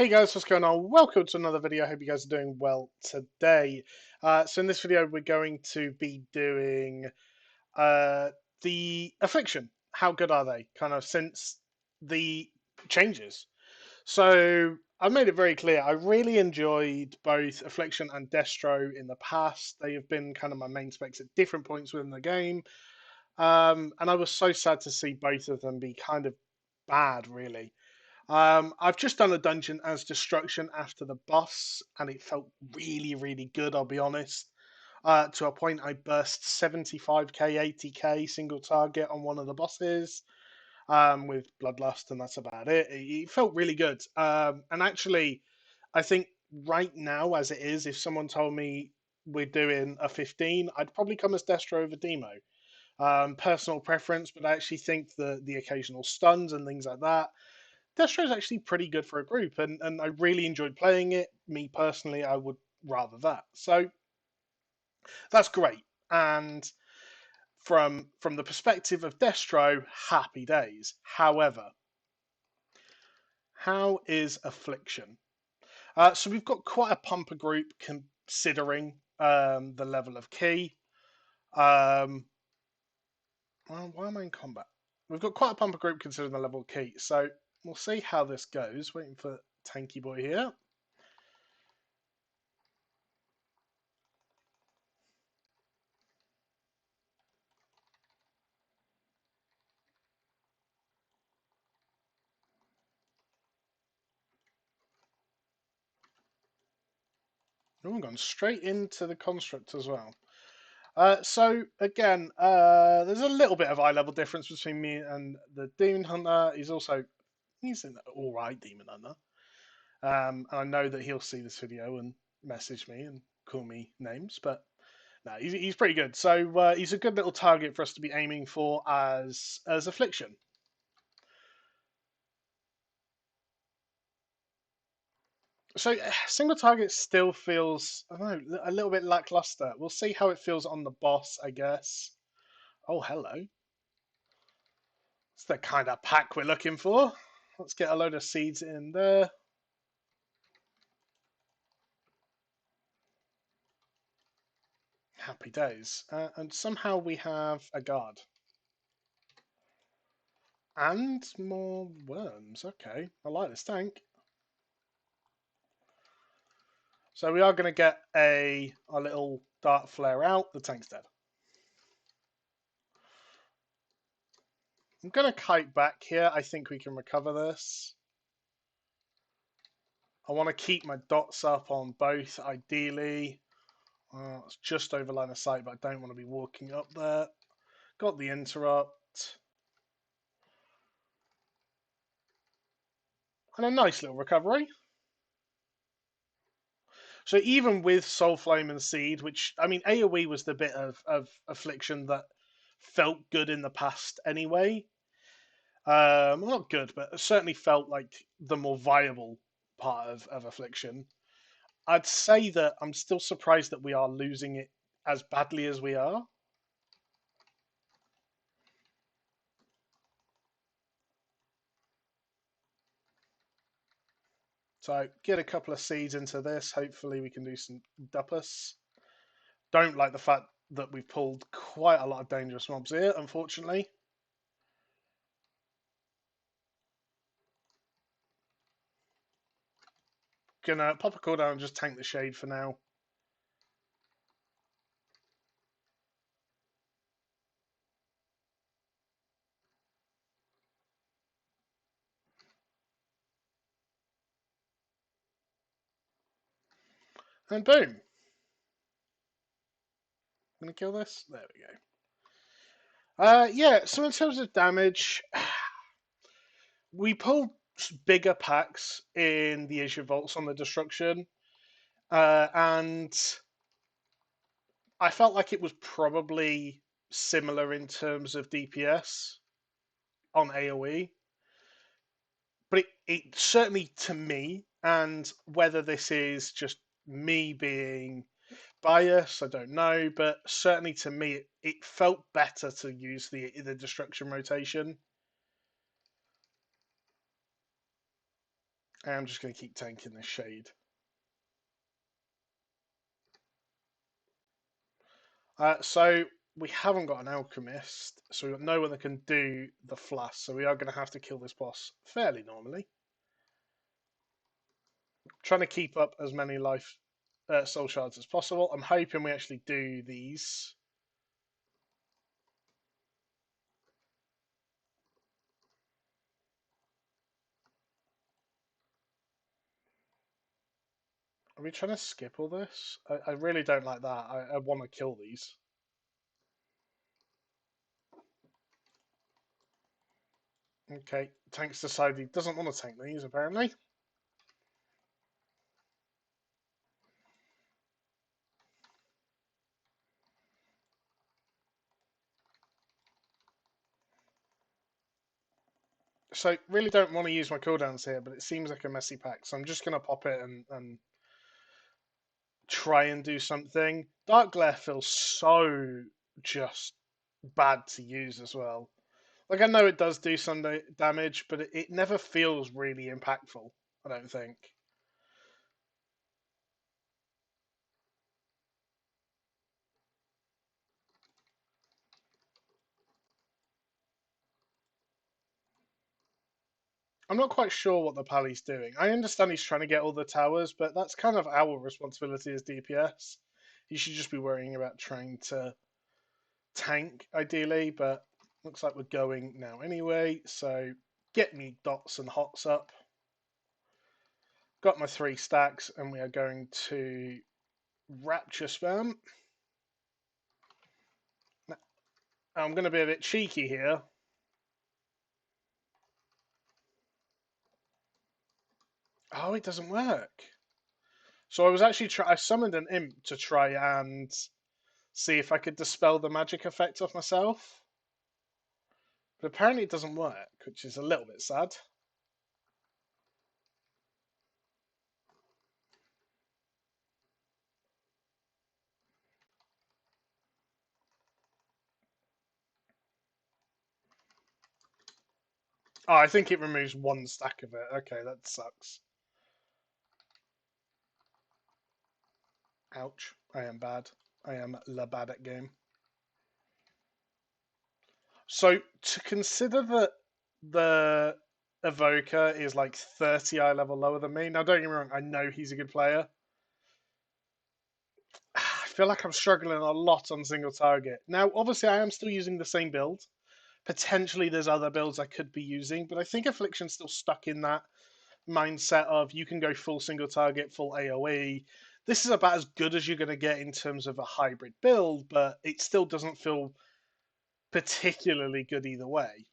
Hey guys, what's going on? Welcome to another video. I hope you guys are doing well today. So in this video, we're going to be doing the Affliction. How good are they? Kind of since the changes. So I've made it very clear. I really enjoyed both Affliction and Destro in the past. They have been kind of my main specs at different points within the game. And I was so sad to see both of them be kind of bad, really. I've just done a dungeon as destruction after the boss, and it felt really, really good, I'll be honest. To a point, I burst 75k, 80k single target on one of the bosses with Bloodlust, and that's about it. It felt really good. And actually, I think right now, as it is, if someone told me we're doing a 15, I'd probably come as Destro over Demo. Personal preference, but I actually think the occasional stuns and things like that Destro is actually pretty good for a group, and I really enjoyed playing it. Me personally, I would rather that. So that's great. And from the perspective of Destro, happy days. However, how is Affliction? So we've got quite a pumper group considering the level of key. Well, why am I in combat? We've got quite a pumper group considering the level of key. So we'll see how this goes. Waiting for Tanky Boy here. Oh, we've gone straight into the construct as well. So again, there's a little bit of eye level difference between me and the Demon Hunter. He's an all right Demon Hunter. And I know that he'll see this video and message me and call me names, but no, he's pretty good. So he's a good little target for us to be aiming for as Affliction. So single target still feels, I don't know, a little bit lackluster. We'll see how it feels on the boss, I guess. Oh, hello. It's the kind of pack we're looking for. Let's get a load of seeds in there. Happy days. And somehow we have a guard. And more worms. Okay, I like this tank. So we are going to get a little dart flare out. The tank's dead. I'm going to kite back here. I think we can recover this. I want to keep my dots up on both, ideally. It's just over line of sight, but I don't want to be walking up there. Got the interrupt. And a nice little recovery. So even with Soul Flame and Seed, which, I mean, AoE was the bit of Affliction that felt good in the past anyway. Well, not good, but certainly felt like the more viable part of Affliction. I'd say that I'm still surprised that we are losing it as badly as we are. So get a couple of seeds into this. Hopefully we can do some duppus. Don't like the fact that we've pulled quite a lot of dangerous mobs here, unfortunately. Gonna pop a cooldown and just tank the shade for now. And boom. Gonna kill this? There we go. Yeah, so in terms of damage, we pulled bigger packs in the Azure Vaults on the Destruction. And I felt like it was probably similar in terms of DPS on AoE. But it certainly to me, and whether this is just me being biased, I don't know, but certainly to me, it felt better to use the destruction rotation. I'm just going to keep tanking this shade. So we haven't got an alchemist, so we've got no one that can do the flask. So we are going to have to kill this boss fairly normally. Trying to keep up as many life soul shards as possible. I'm hoping we actually do these. Are we trying to skip all this? I really don't like that. I want to kill these. Okay, Tank's decided he doesn't want to tank these, apparently. So, really don't want to use my cooldowns here, but it seems like a messy pack, so I'm just going to pop it and try and do something. Dark Glare feels so just bad to use as well. Like, I know it does do some damage, but it never feels really impactful, I don't think. I'm not quite sure what the Pally's doing. I understand he's trying to get all the towers, but that's kind of our responsibility as DPS. He should just be worrying about trying to tank, ideally, but looks like we're going now anyway, so get me dots and hots up. Got my 3 stacks, and we are going to Rapture Spam. I'm going to be a bit cheeky here. Oh, it doesn't work. So I was actually I summoned an imp to try and see if I could dispel the magic effect off myself. But apparently it doesn't work, which is a little bit sad. Oh, I think it removes 1 stack of it. Okay, that sucks. Ouch. I am bad. I am la bad at game. So to consider that the Evoker is like 30 eye level lower than me. Now, don't get me wrong, I know he's a good player. I feel like I'm struggling a lot on single target. Now, obviously, I am still using the same build. Potentially, there's other builds I could be using, but I think Affliction's still stuck in that mindset of you can go full single target, full AoE. This is about as good as you're going to get in terms of a hybrid build, but it still doesn't feel particularly good either way.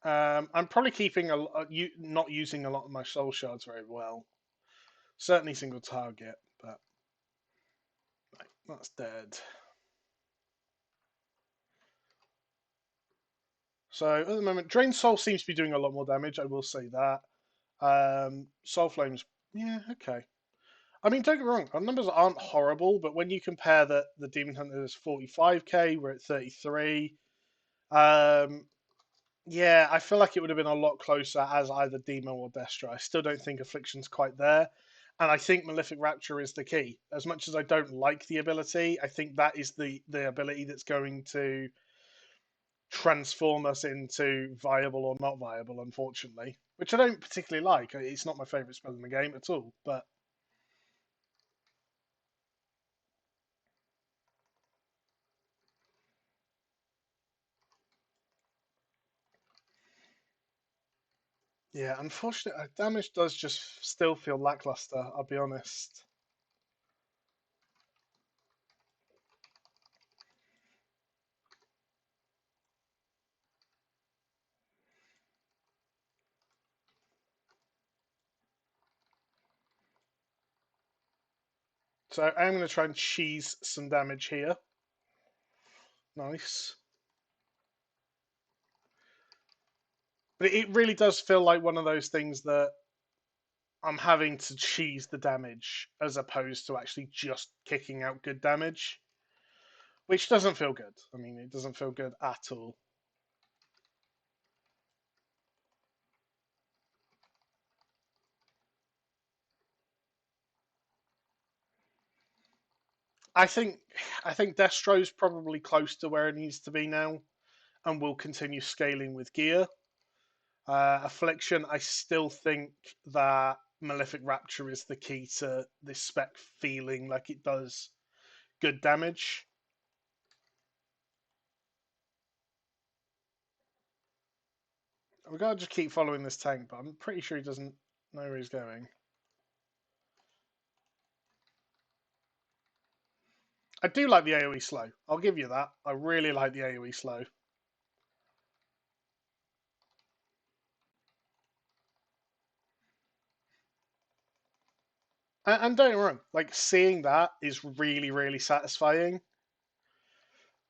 I'm probably keeping not using a lot of my soul shards very well. Certainly single target, but that's dead. So at the moment, Drain Soul seems to be doing a lot more damage. I will say that. Soul Flames, yeah, okay. I mean, don't get me wrong, our numbers aren't horrible, but when you compare that the Demon Hunter is 45k, we're at 33. Um, yeah, I feel like it would have been a lot closer as either Demo or Destro. I still don't think Affliction's quite there. And I think Malefic Rapture is the key. As much as I don't like the ability, I think that is the ability that's going to transform us into viable or not viable, unfortunately. Which I don't particularly like. It's not my favourite spell in the game at all. But yeah, unfortunately, damage does just still feel lackluster, I'll be honest. So I'm going to try and cheese some damage here. Nice. But it really does feel like one of those things that I'm having to cheese the damage as opposed to actually just kicking out good damage, which doesn't feel good. I mean, it doesn't feel good at all. I think I think Destro's probably close to where it needs to be now, and will continue scaling with gear. Affliction, I still think that Malefic Rapture is the key to this spec feeling like it does good damage. We gotta just keep following this tank, but I'm pretty sure he doesn't know where he's going. I do like the AoE slow. I'll give you that. I really like the AoE slow. And don't get me wrong, like seeing that is really, really satisfying.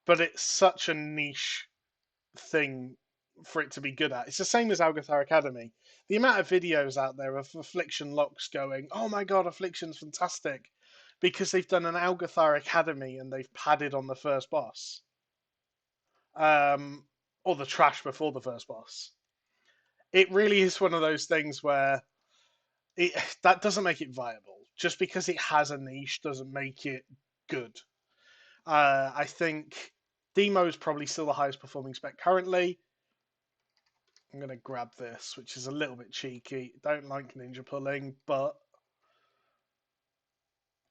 But it's such a niche thing for it to be good at. It's the same as Algathar Academy. The amount of videos out there of Affliction locks going, "Oh my god, Affliction's fantastic," because they've done an Algathar Academy and they've padded on the first boss, um, or the trash before the first boss. It really is one of those things where it that doesn't make it viable. Just because it has a niche doesn't make it good. I think Demo is probably still the highest performing spec currently. I'm going to grab this, which is a little bit cheeky. Don't like ninja pulling, but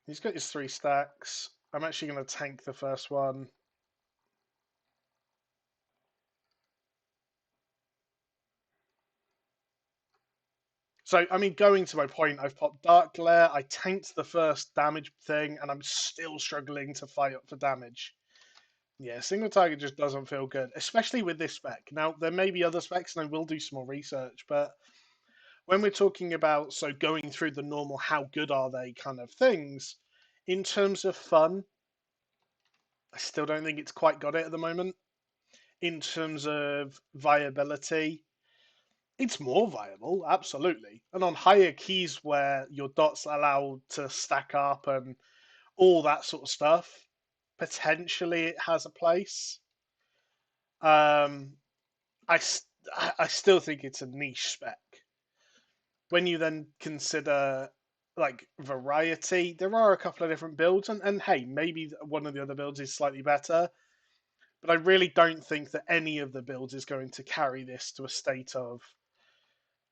he's got his 3 stacks. I'm actually going to tank the first one. So, I mean, going to my point, I've popped Dark Glare, I tanked the first damage thing, and I'm still struggling to fight up for damage. Yeah, single target just doesn't feel good, especially with this spec. Now, there may be other specs, and I will do some more research, but when we're talking about going through the normal how good are they kind of things, in terms of fun, I still don't think it's quite got it at the moment. In terms of viability, it's more viable, absolutely. And on higher keys where your dots are allowed to stack up and all that sort of stuff, potentially it has a place. Um, I, I still think it's a niche spec. When you then consider like variety, there are a couple of different builds, and hey, maybe one of the other builds is slightly better, but I really don't think that any of the builds is going to carry this to a state of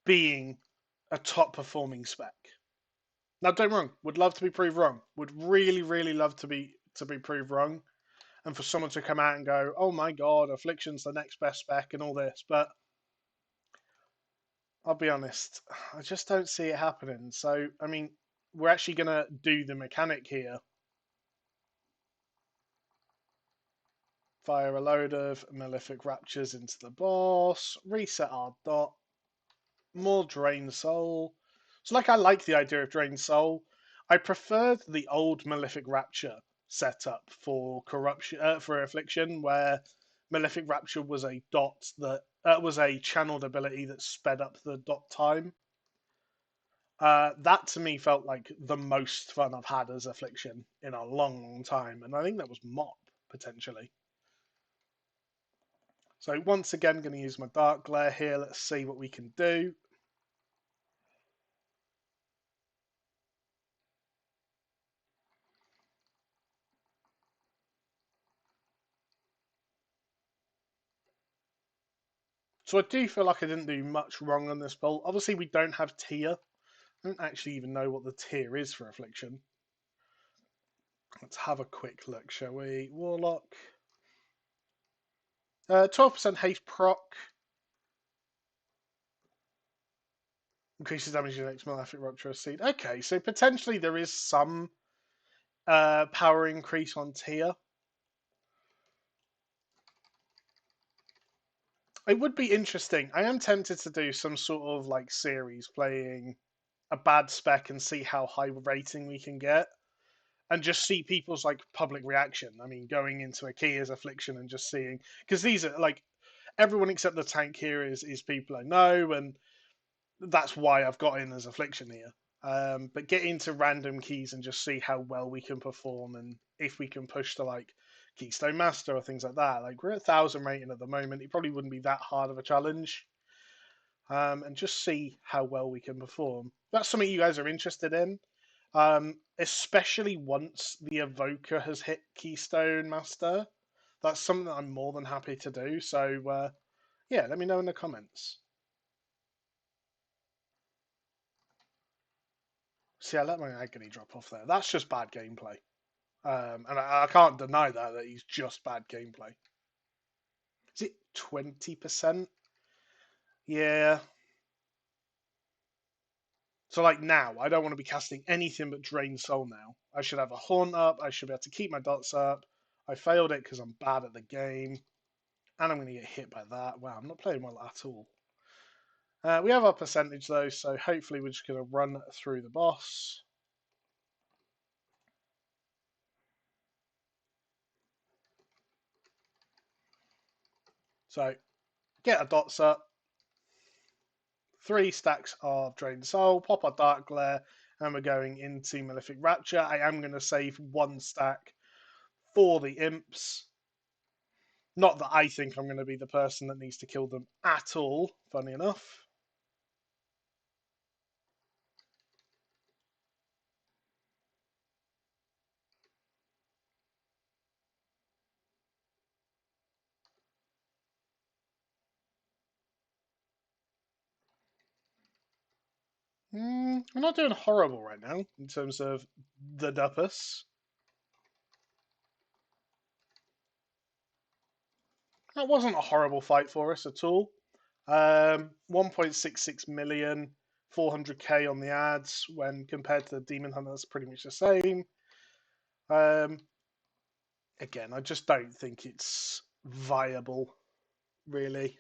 being a top performing spec. Now, don't wrong. Would love to be proved wrong. Would really, really love to be proved wrong, and for someone to come out and go, "Oh my god, Affliction's the next best spec," and all this. But I'll be honest, I just don't see it happening. So, I mean, we're actually gonna do the mechanic here. Fire a load of Malefic Raptures into the boss. Reset our dot. More Drain Soul. So, like, I like the idea of Drain Soul. I preferred the old Malefic Rapture setup for corruption for Affliction, where Malefic Rapture was a dot that was a channeled ability that sped up the dot time. That to me felt like the most fun I've had as Affliction in a long, long time, and I think that was Mop potentially. So once again, going to use my Dark Glare here. Let's see what we can do. So I do feel like I didn't do much wrong on this build. Obviously, we don't have tier. I don't actually even know what the tier is for Affliction. Let's have a quick look, shall we? Warlock. 12% haste proc. Increases damage in next Malefic Rupture Seed. Okay, so potentially there is some power increase on tier. It would be interesting. I am tempted to do some sort of like series playing a bad spec and see how high rating we can get, and just see people's like public reaction. I mean, going into a key as Affliction and just seeing, because these are like everyone except the tank here is people I know, and that's why I've got in as Affliction here. But get into random keys and just see how well we can perform, and if we can push to like Keystone Master or things like that. Like we're at 1,000 rating at the moment. It probably wouldn't be that hard of a challenge. And just see how well we can perform. That's something you guys are interested in. Especially once the evoker has hit Keystone Master. That's something that I'm more than happy to do. So yeah, let me know in the comments. See, I let my agony drop off there. That's just bad gameplay. And I can't deny that he's just bad gameplay. Is it 20%? Yeah. So like now, I don't want to be casting anything but Drain Soul now. I should have a Haunt up. I should be able to keep my dots up. I failed it because I'm bad at the game. And I'm going to get hit by that. Wow, I'm not playing well at all. We have our percentage though, so hopefully we're just going to run through the boss. So get our dots up. 3 stacks of Drain Soul, pop our Dark Glare, and we're going into Malefic Rapture. I am going to save 1 stack for the imps. Not that I think I'm going to be the person that needs to kill them at all, funny enough. I'm not doing horrible right now in terms of the Duppus. That wasn't a horrible fight for us at all. 1.66 million, 400k on the ads when compared to the Demon Hunter, that's pretty much the same. Again, I just don't think it's viable, really.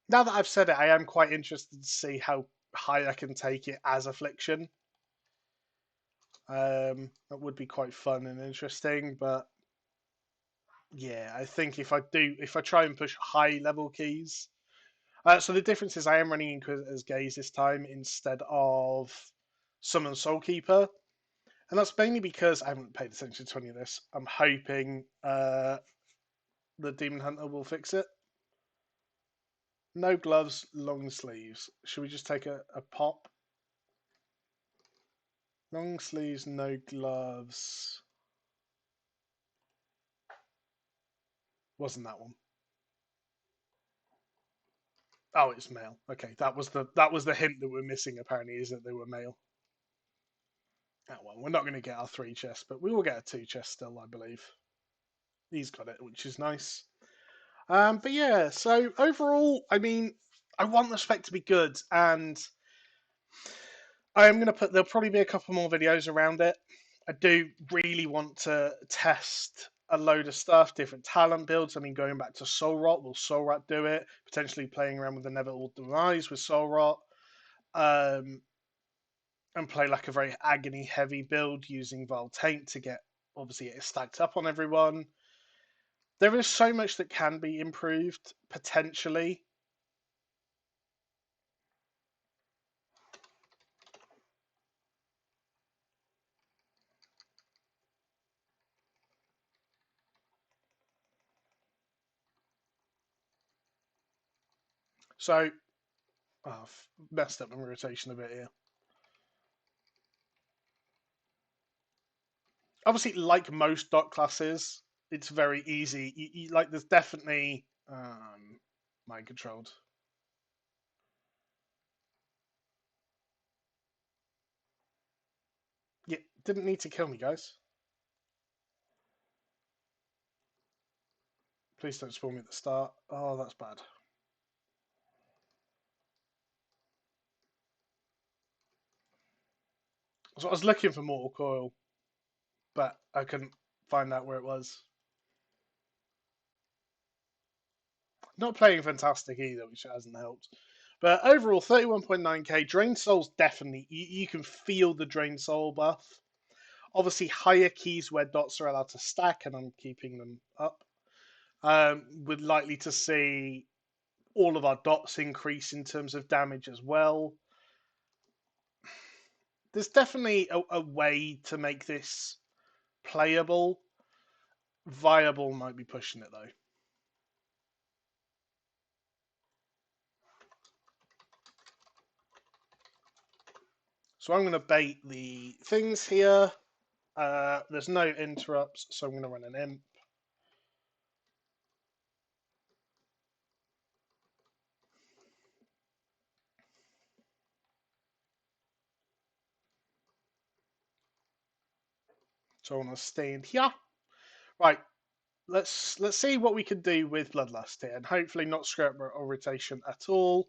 Now that I've said it, I am quite interested to see how high I can take it as Affliction. That would be quite fun and interesting, but yeah, I think if I try and push high level keys. So the difference is I am running Inquisitor's Gaze this time instead of Summon Soulkeeper. And that's mainly because I haven't paid attention to any of this. I'm hoping the Demon Hunter will fix it. No gloves, long sleeves. Should we just take a pop? Long sleeves, no gloves. Wasn't that one? Oh, it's male. Okay, that was the hint that we're missing. Apparently, is that they were male. Oh well, we're not going to get our 3 chests, but we will get a 2 chest still, I believe. He's got it, which is nice. But yeah, so overall, I mean, I want the spec to be good, and I am going to put. There'll probably be a couple more videos around it. I do really want to test a load of stuff, different talent builds. I mean, going back to Soul Rot, will Soul Rot do it? Potentially playing around with the Inevitable Demise with Soul Rot. And play like a very agony heavy build using Vile Taint to get obviously it stacked up on everyone. There is so much that can be improved potentially. So I've messed up my rotation a bit here. Obviously, like most dot classes, it's very easy. Like there's definitely mind controlled. Yeah, didn't need to kill me, guys. Please don't spawn me at the start. Oh, that's bad. So I was looking for Mortal Coil, but I couldn't find out where it was. Not playing fantastic either, which hasn't helped. But overall, 31.9k. Drain Soul's definitely, you can feel the Drain Soul buff. Obviously, higher keys where dots are allowed to stack, and I'm keeping them up. We're likely to see all of our dots increase in terms of damage as well. There's definitely a way to make this playable. Viable might be pushing it though. So I'm going to bait the things here. There's no interrupts, so I'm going to run an imp. So I want to stand here. Right, let's see what we can do with Bloodlust here, and hopefully not screw up our rotation at all.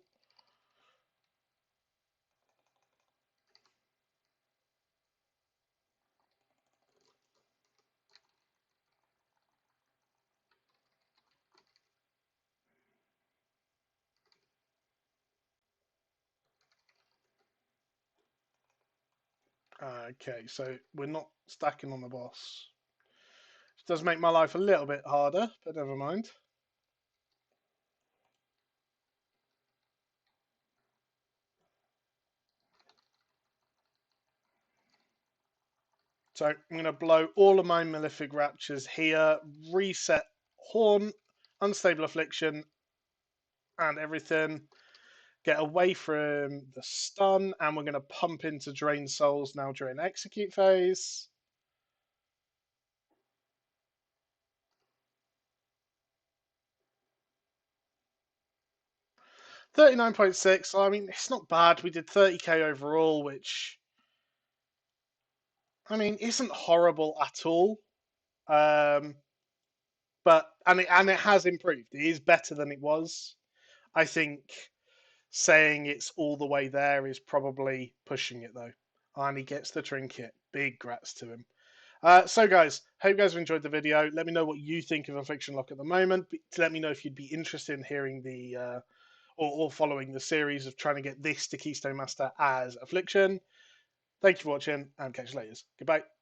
Okay, so we're not stacking on the boss. It does make my life a little bit harder, but never mind. So I'm going to blow all of my Malefic Raptures here, reset Horn, Unstable Affliction, and everything. Get away from the stun, and we're going to pump into Drain Souls now during execute phase. $39.6. I mean, it's not bad. We did 30k overall, which I mean isn't horrible at all. Um, but it has improved. It is better than it was. I think saying it's all the way there is probably pushing it though. And he gets the trinket. Big grats to him. So guys, hope you guys have enjoyed the video. Let me know what you think of Affliction Lock at the moment. Let me know if you'd be interested in hearing the or following the series of trying to get this to Keystone Master as Affliction. Thank you for watching, and catch you later. Goodbye.